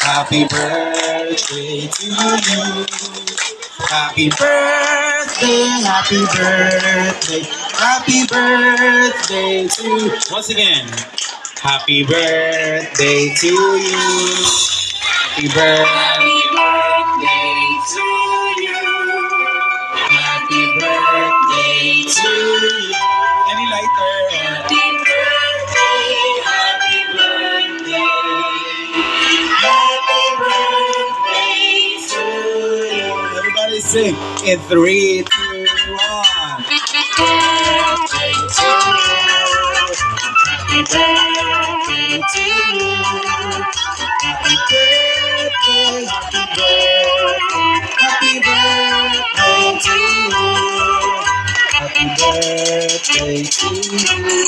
Happy birthday to you. Happy birthday, happy birthday, happy birthday to. Once again, happy birthday to you. Happy birthday to you. Happy birthday to you. Any lighter? Happy birthday, happy birthday. Happy birthday to you. Everybody sing in 3, 2, 1. Happy birthday to you. Happy birthday to you. Happy birthday, happy birthday, happy birthday to you. Happy birthday to you.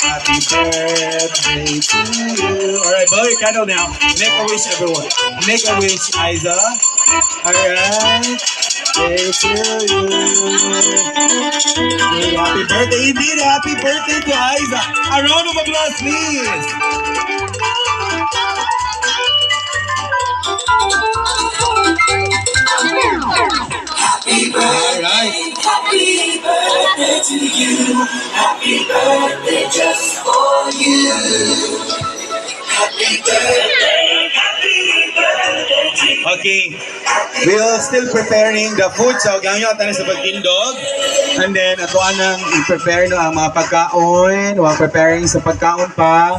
Happy birthday to you. Alright, blow your candle now. Make a wish, everyone. Make a wish, Isa. Alright. Day to you. Say happy birthday. Indeed, happy birthday to Isa. A round of applause, please. Happy birthday, happy birthday to you. Happy birthday just for you. Happy birthday, happy birthday to you. Okay. We're still preparing the food. So, ganyan tayo sa pagtindog. And then, ato anang i-prepare no ang mga pagkaon. Huwag preparing sa pagkaon pa.